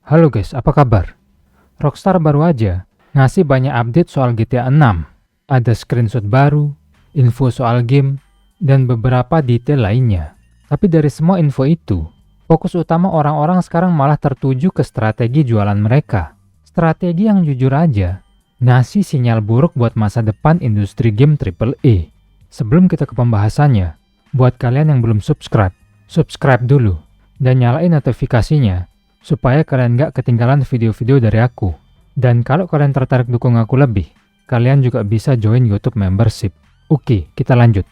Halo guys, apa kabar? Rockstar baru aja ngasih banyak update soal GTA 6. Ada screenshot baru, info soal game, dan beberapa detail lainnya. Tapi dari semua info itu, fokus utama orang-orang sekarang malah tertuju ke strategi jualan mereka. Strategi yang jujur aja, ngasih sinyal buruk buat masa depan industri game AAA. Sebelum kita ke pembahasannya, buat kalian yang belum subscribe dulu, dan nyalain notifikasinya, supaya kalian gak ketinggalan video-video dari aku. Dan kalau kalian tertarik dukung aku lebih, kalian juga bisa join YouTube membership. Oke, kita lanjut.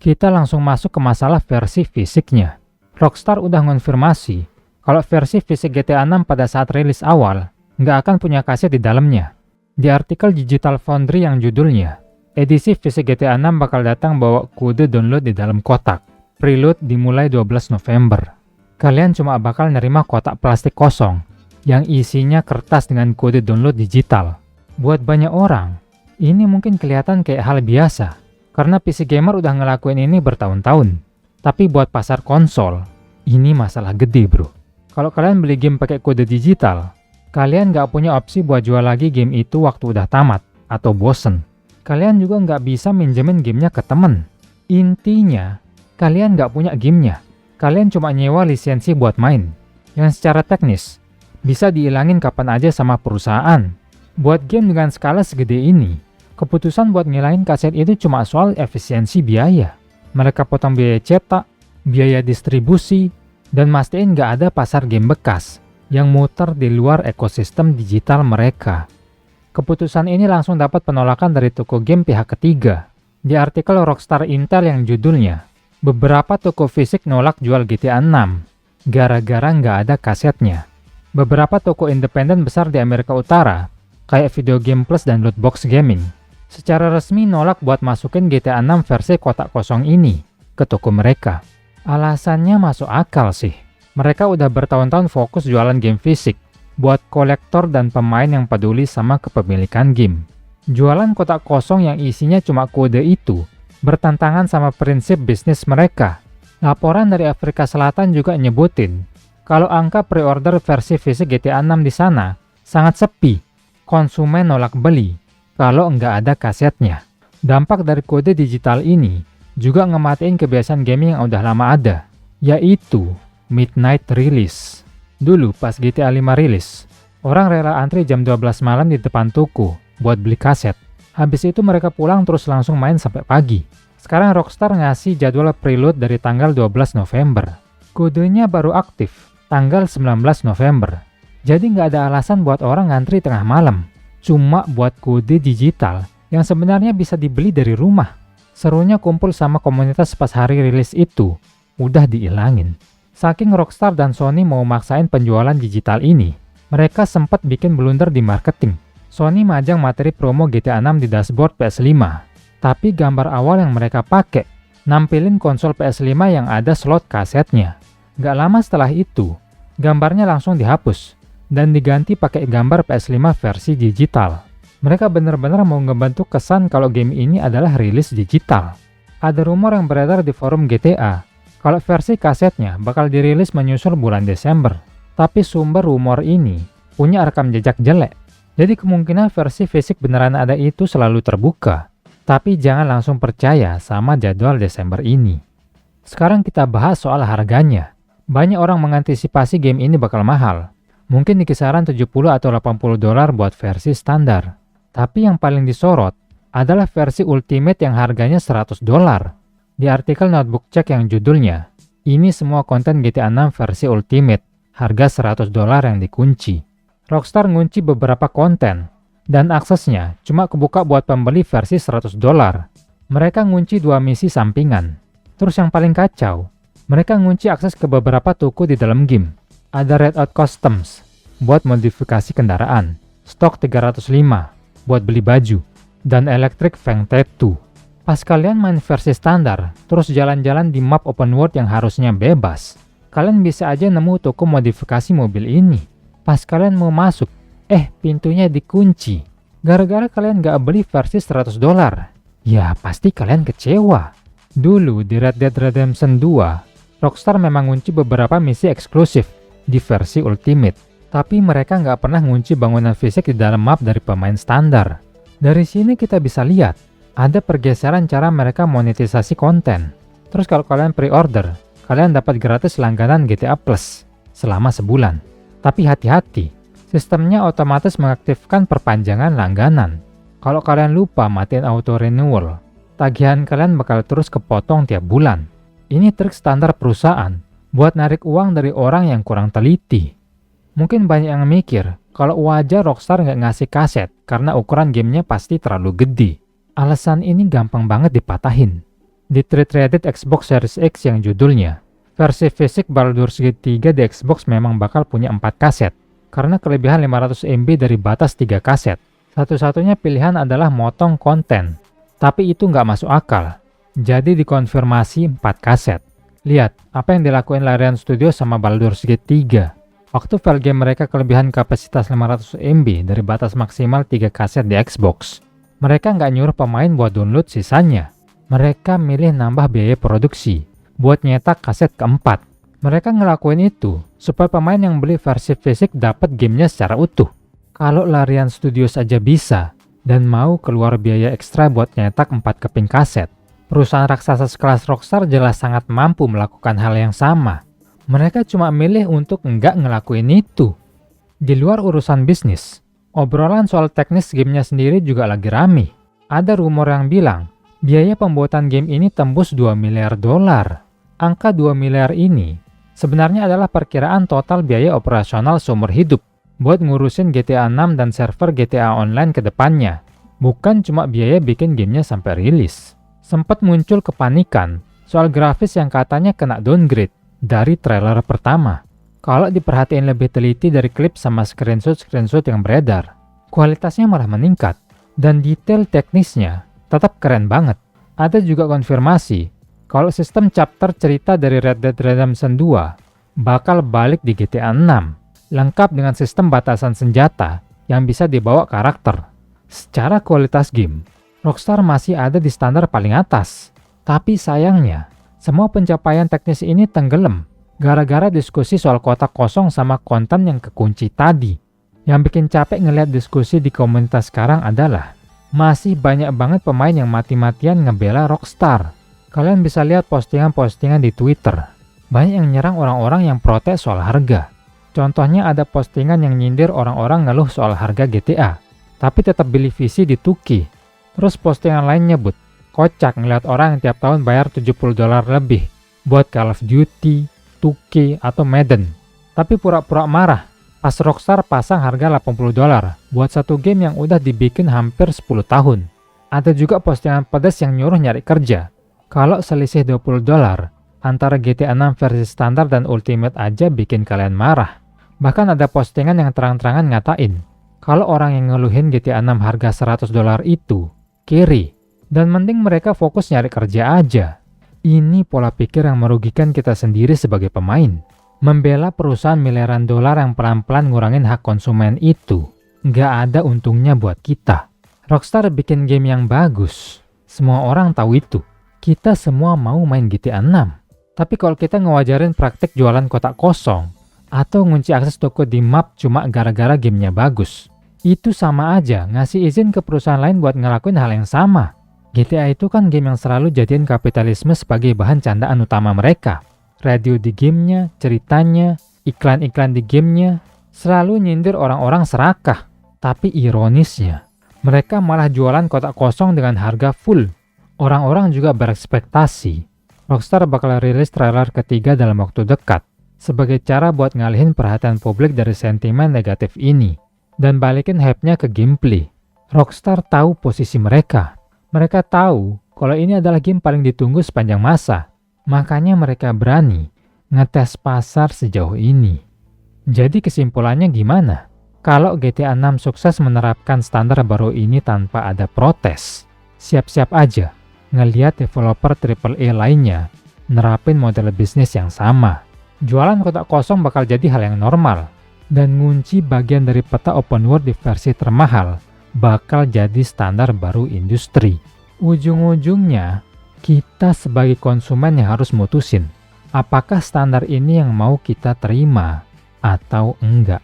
Kita langsung masuk ke masalah versi fisiknya. Rockstar udah ngonfirmasi kalau versi fisik GTA 6 pada saat rilis awal nggak akan punya kaset di dalamnya. Di artikel Digital Foundry yang judulnya, edisi fisik GTA 6 bakal datang bawa kode download di dalam kotak. Preload dimulai 12 November. Kalian cuma bakal nerima kotak plastik kosong yang isinya kertas dengan kode download digital. Buat banyak orang, ini mungkin kelihatan kayak hal biasa karena PC gamer udah ngelakuin ini bertahun-tahun. Tapi buat pasar konsol, ini masalah gede bro. Kalau kalian beli game pakai kode digital, kalian nggak punya opsi buat jual lagi game itu waktu udah tamat atau bosen. Kalian juga nggak bisa minjemin gamenya ke temen. Intinya, kalian nggak punya gamenya. Kalian cuma nyewa lisensi buat main, yang secara teknis bisa dihilangin kapan aja sama perusahaan. Buat game dengan skala segede ini, keputusan buat ngilangin kaset itu cuma soal efisiensi biaya. Mereka potong biaya cetak, biaya distribusi, dan mastiin nggak ada pasar game bekas yang muter di luar ekosistem digital mereka. Keputusan ini langsung dapat penolakan dari toko game pihak ketiga. Di artikel Rockstar Intel yang judulnya, beberapa toko fisik nolak jual GTA 6 gara-gara nggak ada kasetnya. Beberapa toko independen besar di Amerika Utara, kayak Video Game Plus dan Lootbox Gaming, secara resmi nolak buat masukin GTA 6 versi kotak kosong ini ke toko mereka. Alasannya masuk akal sih. Mereka udah bertahun-tahun fokus jualan game fisik buat kolektor dan pemain yang peduli sama kepemilikan game. Jualan kotak kosong yang isinya cuma kode itu bertentangan sama prinsip bisnis mereka. Laporan dari Afrika Selatan juga nyebutin kalau angka pre-order versi fisik GTA 6 di sana sangat sepi. Konsumen nolak beli kalau nggak ada kasetnya. Dampak dari kode digital ini juga ngematiin kebiasaan gaming yang udah lama ada, yaitu midnight release. Dulu pas GTA 5 rilis, orang rela antri jam 12 malam di depan toko buat beli kaset. Habis itu mereka pulang terus langsung main sampai pagi. Sekarang Rockstar ngasih jadwal preload dari tanggal 12 November. Kodenya baru aktif tanggal 19 November. Jadi nggak ada alasan buat orang ngantri tengah malam. Cuma buat kode digital yang sebenarnya bisa dibeli dari rumah. Serunya kumpul sama komunitas pas hari rilis itu udah diilangin. Saking Rockstar dan Sony mau maksain penjualan digital ini, mereka sempat bikin blunder di marketing. Sony majang materi promo GTA 6 di dashboard PS5, tapi gambar awal yang mereka pakai nampilin konsol PS5 yang ada slot kasetnya. Gak lama setelah itu, gambarnya langsung dihapus dan diganti pakai gambar PS5 versi digital. Mereka benar-benar mau ngebentuk kesan kalau game ini adalah rilis digital. Ada rumor yang beredar di forum GTA kalau versi kasetnya bakal dirilis menyusul bulan Desember. Tapi sumber rumor ini punya rekam jejak jelek. Jadi kemungkinan versi fisik beneran ada itu selalu terbuka. Tapi jangan langsung percaya sama jadwal Desember ini. Sekarang kita bahas soal harganya. Banyak orang mengantisipasi game ini bakal mahal. Mungkin di kisaran 70 atau 80 dolar buat versi standar. Tapi yang paling disorot adalah versi Ultimate yang harganya 100 dolar. Di artikel Notebook Check yang judulnya, ini semua konten GTA 6 versi Ultimate, harga 100 dolar yang dikunci. Rockstar ngunci beberapa konten, dan aksesnya cuma kebuka buat pembeli versi 100 dolar. Mereka ngunci 2 misi sampingan. Terus yang paling kacau, mereka ngunci akses ke beberapa toko di dalam game. Ada Redout Customs buat modifikasi kendaraan, Stock 305 buat beli baju, dan Electric Fang Tattoo. Pas kalian main versi standar, terus jalan-jalan di map open world yang harusnya bebas, kalian bisa aja nemu toko modifikasi mobil ini. Pas kalian mau masuk, pintunya dikunci. Gara-gara kalian gak beli versi 100 dolar. Ya pasti kalian kecewa. Dulu di Red Dead Redemption 2, Rockstar memang ngunci beberapa misi eksklusif di versi Ultimate. Tapi mereka nggak pernah ngunci bangunan fisik di dalam map dari pemain standar. Dari sini kita bisa lihat, ada pergeseran cara mereka monetisasi konten. Terus kalau kalian pre-order, kalian dapat gratis langganan GTA Plus selama sebulan. Tapi hati-hati, sistemnya otomatis mengaktifkan perpanjangan langganan. Kalau kalian lupa matiin auto renewal, tagihan kalian bakal terus kepotong tiap bulan. Ini trik standar perusahaan buat narik uang dari orang yang kurang teliti. Mungkin banyak yang mikir, kalau wajar Rockstar nggak ngasih kaset karena ukuran gamenya pasti terlalu gede. Alasan ini gampang banget dipatahin. Di thread Reddit Xbox Series X yang judulnya, versi fisik Baldur's Gate 3 di Xbox memang bakal punya 4 kaset, karena kelebihan 500 MB dari batas 3 kaset. Satu-satunya pilihan adalah motong konten, tapi itu nggak masuk akal. Jadi dikonfirmasi 4 kaset. Lihat, apa yang dilakuin Larian Studios sama Baldur's Gate 3. Waktu file game mereka kelebihan kapasitas 500 MB dari batas maksimal 3 kaset di Xbox. Mereka nggak nyuruh pemain buat download sisanya. Mereka milih nambah biaya produksi buat nyetak kaset keempat. Mereka ngelakuin itu supaya pemain yang beli versi fisik dapat gamenya secara utuh. Kalau Larian Studios aja bisa dan mau keluar biaya ekstra buat nyetak 4 keping kaset, perusahaan raksasa sekelas Rockstar jelas sangat mampu melakukan hal yang sama. Mereka cuma milih untuk nggak ngelakuin itu. Di luar urusan bisnis, obrolan soal teknis gamenya sendiri juga lagi rame. Ada rumor yang bilang, biaya pembuatan game ini tembus 2 miliar dolar. Angka 2 miliar ini sebenarnya adalah perkiraan total biaya operasional seumur hidup buat ngurusin GTA 6 dan server GTA Online ke depannya. Bukan cuma biaya bikin gamenya sampai rilis. Sempat muncul kepanikan soal grafis yang katanya kena downgrade dari trailer pertama. Kalau diperhatiin lebih teliti dari klip sama screenshot yang beredar, kualitasnya malah meningkat dan detail teknisnya tetap keren banget. Ada juga konfirmasi kalau sistem chapter cerita dari Red Dead Redemption 2 bakal balik di GTA 6, lengkap dengan sistem batasan senjata yang bisa dibawa karakter. Secara kualitas game, Rockstar masih ada di standar paling atas. Tapi sayangnya, semua pencapaian teknis ini tenggelam gara-gara diskusi soal kotak kosong sama konten yang kekunci tadi. Yang bikin capek ngeliat diskusi di komunitas sekarang adalah masih banyak banget pemain yang mati-matian ngebela Rockstar. Kalian bisa lihat postingan-postingan di Twitter. Banyak yang nyerang orang-orang yang protes soal harga. Contohnya ada postingan yang nyindir orang-orang ngeluh soal harga GTA, tapi tetap beli visi di Tuki. Terus postingan lain nyebut, kocak ngeliat orang yang tiap tahun bayar $70 lebih buat Call of Duty, 2K, atau Madden. Tapi pura-pura marah pas Rockstar pasang harga $80 buat satu game yang udah dibikin hampir 10 tahun. Ada juga postingan pedas yang nyuruh nyari kerja. Kalau selisih $20 antara GTA 6 versi standar dan Ultimate aja bikin kalian marah. Bahkan ada postingan yang terang-terangan ngatain kalau orang yang ngeluhin GTA 6 harga $100 itu kiri. Dan mending mereka fokus nyari kerja aja. Ini pola pikir yang merugikan kita sendiri sebagai pemain. Membela perusahaan miliaran dolar yang pelan-pelan ngurangin hak konsumen itu nggak ada untungnya buat kita. Rockstar bikin game yang bagus. Semua orang tahu itu. Kita semua mau main GTA 6. Tapi kalau kita ngewajarin praktek jualan kotak kosong atau ngunci akses toko di map cuma gara-gara gamenya bagus, itu sama aja ngasih izin ke perusahaan lain buat ngelakuin hal yang sama. GTA itu kan game yang selalu jadiin kapitalisme sebagai bahan candaan utama mereka. Radio di gamenya, ceritanya, iklan-iklan di gamenya selalu nyindir orang-orang serakah. Tapi ironisnya, mereka malah jualan kotak kosong dengan harga full. Orang-orang juga berekspektasi Rockstar bakal rilis trailer ketiga dalam waktu dekat sebagai cara buat ngalihin perhatian publik dari sentimen negatif ini dan balikin hype-nya ke gameplay. Rockstar tahu posisi mereka. Mereka tahu kalau ini adalah game paling ditunggu sepanjang masa. Makanya mereka berani ngetes pasar sejauh ini. Jadi kesimpulannya gimana? Kalau GTA 6 sukses menerapkan standar baru ini tanpa ada protes, siap-siap aja ngelihat developer AAA lainnya nerapin model bisnis yang sama. Jualan kotak kosong bakal jadi hal yang normal. Dan ngunci bagian dari peta open world di versi termahal bakal jadi standar baru industri. Ujung-ujungnya, kita sebagai konsumen yang harus mutusin apakah standar ini yang mau kita terima atau enggak.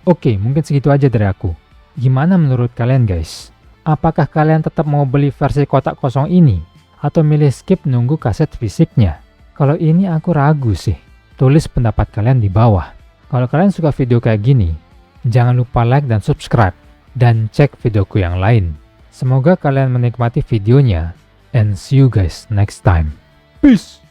Oke, mungkin segitu aja dari aku. Gimana menurut kalian guys? Apakah kalian tetap mau beli versi kotak kosong ini? Atau milih skip nunggu kaset fisiknya? Kalau ini aku ragu sih. Tulis pendapat kalian di bawah. Kalau kalian suka video kayak gini, jangan lupa like dan subscribe. Dan cek videoku yang lain. Semoga kalian menikmati videonya. And see you guys next time. Peace!